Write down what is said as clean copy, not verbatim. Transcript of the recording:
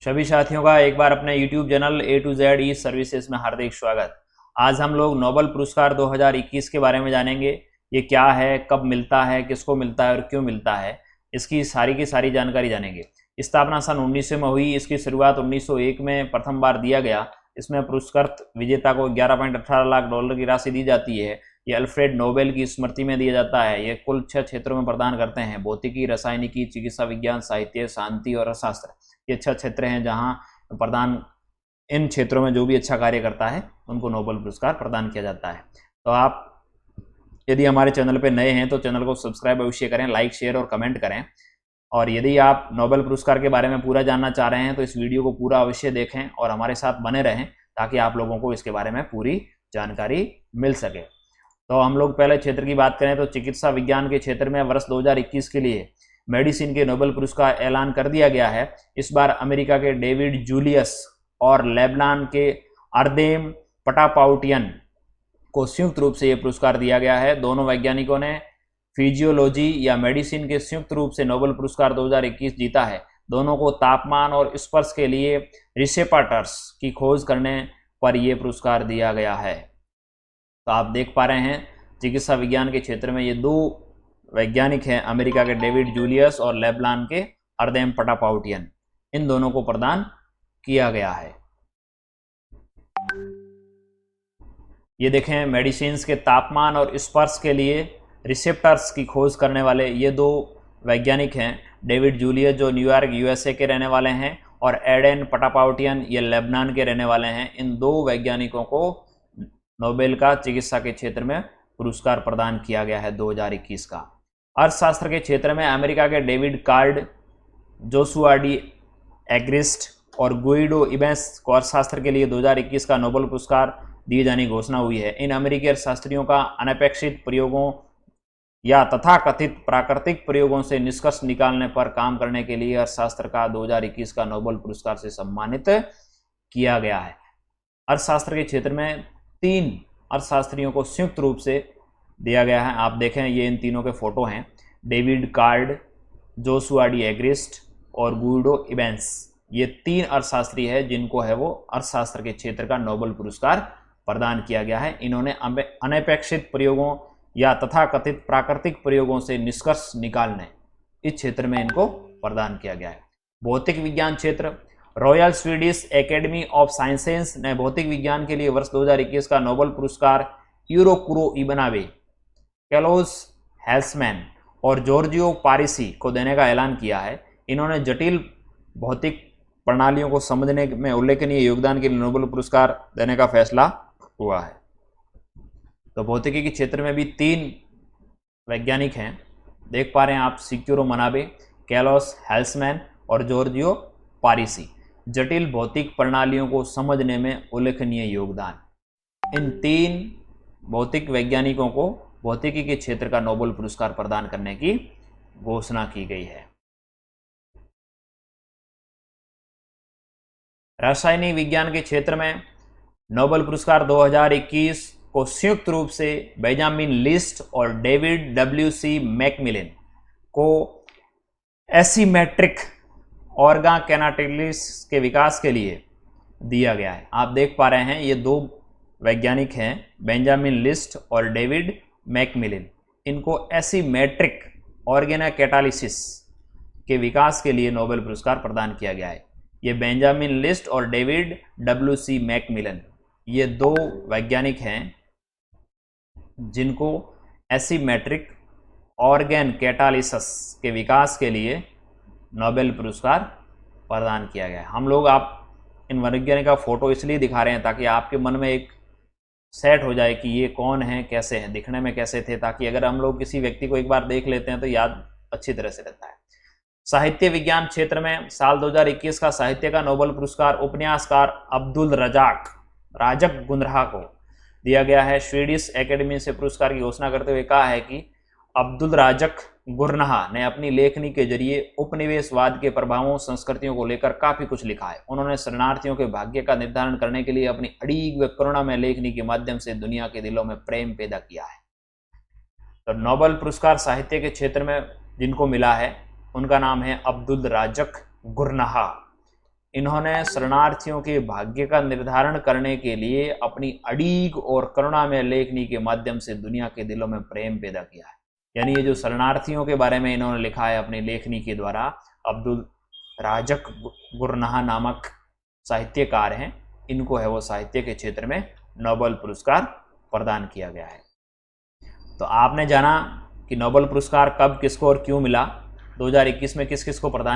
सभी साथियों का एक बार अपने YouTube channel A to Z E services में हार्दिक स्वागत। आज हम लोग नोबेल पुरस्कार 2021 के बारे में जानेंगे। ये क्या है, कब मिलता है, किसको मिलता है और क्यों मिलता है, इसकी सारी की सारी जानकारी जानेंगे। स्थापना सन 1900 में हुई। इसकी शुरुआत 1901 में प्रथम बार दिया गया। इसमें पुरस्कृत विजेता को 11.18 लाख डॉलर की राशि दी जाती है। ये अल्फ्रेड नोबेल की स्मृति में दिया जाता है। ये कुल 6 क्षेत्रों में प्रदान करते हैं: भौतिकी, रसायनिकी, चिकित्सा विज्ञान, साहित्य, शांति और अर्थशास्त्र। ये 6 क्षेत्र हैं जहां प्रदान इन क्षेत्रों में जो भी अच्छा कार्य करता है उनको नोबेल पुरस्कार प्रदान किया जाता है। तो आप यदि हमारे चैनल पर नए हैं तो चैनल को सब्सक्राइब अवश्य करें, लाइक, शेयर और कमेंट करें। और यदि आप नोबेल पुरस्कार के बारे में पूरा जानना चाह रहे हैं तो इस वीडियो को पूरा अवश्य देखें और हमारे साथ बने रहें ताकि आप लोगों को इसके बारे में पूरी जानकारी मिल सके। तो हम लोग पहले क्षेत्र की बात करें तो चिकित्सा विज्ञान के क्षेत्र में वर्ष 2021 के लिए मेडिसिन के नोबेल पुरस्कार ऐलान कर दिया गया है। इस बार अमेरिका के डेविड जूलियस और लेबनान के अर्देम पटापाउटियन को संयुक्त रूप से यह पुरस्कार दिया गया है। दोनों वैज्ञानिकों ने फिजियोलॉजी या मेडिसिन के संयुक्त रूप से नोबेल पुरस्कार 2021 जीता है। दोनों को तापमान और स्पर्श के लिए रिसेप्टर्स की खोज करने पर यह पुरस्कार दिया गया है। तो आप देख पा रहे हैं चिकित्सा विज्ञान के क्षेत्र में ये दो वैज्ञानिक हैं, अमेरिका के डेविड जूलियस और लेबनान के अर्देम पटापाउटियन। इन दोनों को प्रदान किया गया है। ये देखें, मेडिसिन के तापमान और स्पर्श के लिए रिसेप्टर्स की खोज करने वाले ये दो वैज्ञानिक हैं। डेविड जूलियस जो न्यूयॉर्क यूएसए के रहने वाले हैं और एडेन पटापाउटियन ये लेबनान के रहने वाले हैं। इन दो वैज्ञानिकों को नोबेल का चिकित्सा के क्षेत्र में पुरस्कार प्रदान किया गया है 2021 का। अर्थशास्त्र के क्षेत्र में अमेरिका के डेविड कार्ड, जोशुआ डी एग्रिस्ट और गुइडो इबेंस को अर्थशास्त्र के लिए 2021 का नोबेल पुरस्कार दिए जाने की घोषणा हुई है। इन अमेरिकी अर्थशास्त्रियों का अनपेक्षित प्रयोगों या तथाकथित प्राकृतिक प्रयोगों से निष्कर्ष निकालने पर काम करने के लिए अर्थशास्त्र का 2021 का नोबेल पुरस्कार से सम्मानित किया गया है। अर्थशास्त्र के क्षेत्र में 3 अर्थशास्त्रियों को संयुक्त रूप से दिया गया है। आप देखें, ये इन तीनों के फोटो हैं, डेविड कार्ड, जोशुआ डी एग्रिस्ट और गुइडो इबेंस। ये 3 अर्थशास्त्री हैं जिनको है वो अर्थशास्त्र के क्षेत्र का नोबेल पुरस्कार प्रदान किया गया है। इन्होंने अनपेक्षित प्रयोगों या तथाकथित प्राकृतिक प्रयोगों से निष्कर्ष निकालने इस क्षेत्र में इनको प्रदान किया गया है। भौतिक विज्ञान क्षेत्र, royal Swedish academy of sciences ने भौतिक विज्ञान के लिए वर्ष 2021 का नोबेल पुरस्कार यूरोकुरो इबनावे, कैलोस हेल्समैन और जॉर्जियो पारिसी को देने का ऐलान किया है। इन्होंने जटिल भौतिक प्रणालियों को समझने में उल्लेखनीय योगदान के लिए नोबेल पुरस्कार देने का फैसला हुआ है। तो भौतिकी के क्षेत्र में भी 3 वैज्ञानिक हैं, देख पा रहे हैं आप, सिक्यूरो मनाबे, कैलोस हेल्समैन और जॉर्जियो पारिसी। जटिल भौतिक प्रणालियों को समझने में उल्लेखनीय योगदान। इन 3 भौतिक वैज्ञानिकों को भौतिकी के क्षेत्र का नोबेल पुरस्कार प्रदान करने की घोषणा की गई है। रासायनिक विज्ञान के क्षेत्र में नोबेल पुरस्कार 2021 को संयुक्त रूप से बेंजामिन लिस्ट और डेविड डब्ल्यू.सी. मैकमिलन को एसीमेट्रिक ऑर्गानोकेटालिसिस के विकास के लिए दिया गया है। आप देख पा रहे हैं ये 2 वैज्ञानिक हैं, बेंजामिन लिस्ट और डेविड मैकमिलन। इनको एसीमेट्रिक ऑर्गानोकेटालिसिस के विकास के लिए नोबेल पुरस्कार प्रदान किया गया है। ये बेंजामिन लिस्ट और डेविड डब्ल्यू.सी. मैकमिलन ये 2 वैज्ञानिक हैं जिनको एसीमेट्रिक ऑर्गन कैटालिसिस के विकास के लिए नोबेल पुरस्कार प्रदान किया गया है। हम लोग आप इन वैज्ञानिक का फोटो इसलिए दिखा रहे हैं ताकि आपके मन में एक सेट हो जाए कि ये कौन है, कैसे हैं, दिखने में कैसे थे, ताकि अगर हम लोग किसी व्यक्ति को एक बार देख लेते हैं तो याद अच्छी तरह से रहता है। साहित्य विज्ञान क्षेत्र में साल 2021 का साहित्य का नोबेल पुरस्कार उपन्यासकार अब्दुल राजक गुनराह को दिया गया है। स्वीडिश एकेडमी से पुरस्कार की घोषणा करते हुए कहा है कि अब्दुल राजक गुरनाह ने अपनी लेखनी के जरिए उपनिवेशवाद के प्रभावों, संस्कृतियों को लेकर काफी कुछ लिखा है। उन्होंने शरणार्थियों के भाग्य का निर्धारण करने के लिए अपनी अड़ीग व करुणामय लेखनी के माध्यम से दुनिया के दिलों में प्रेम पैदा किया है। तो नोबेल पुरस्कार साहित्य के क्षेत्र में जिनको मिला है उनका नाम है अब्दुल राजक गुरनाह। इन्होंने शरणार्थियों के भाग्य का निर्धारण करने के लिए अपनी अड़ीग और करुणामय लेखनी के माध्यम से दुनिया के दिलों में प्रेम पैदा किया है। यानी ये जो शरणार्थियों के बारे में इन्होंने लिखा है अपनी लेखनी के द्वारा, अब्दुल राज़क गुरनाह नामक साहित्यकार हैं, इनको है वो साहित्य के क्षेत्र में नोबेल पुरस्कार प्रदान किया गया है। तो आपने जाना कि नोबेल पुरस्कार कब, किसको और क्यों मिला, 2021 में किस किस को प्रदान